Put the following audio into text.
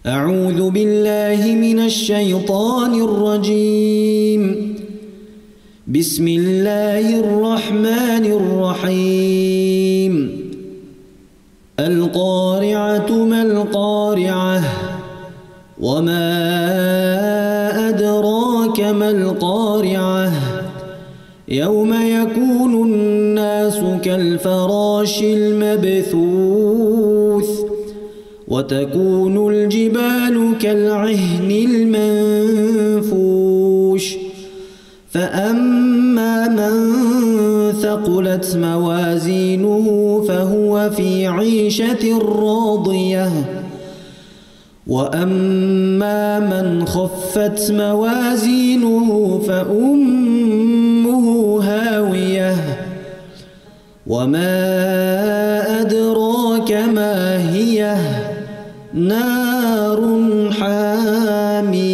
أعوذ بالله من الشيطان الرجيم. بسم الله الرحمن الرحيم. القارعة ما القارعة وما أدراك ما القارعة يوم يكون الناس كالفراش المبثوث وتكون الجبال كالعهن المنفوش فأما من ثقلت موازينه فهو في عيشة راضية وأما من خفت موازينه فأمه هاوية وما أدراك ما هي نار حامية.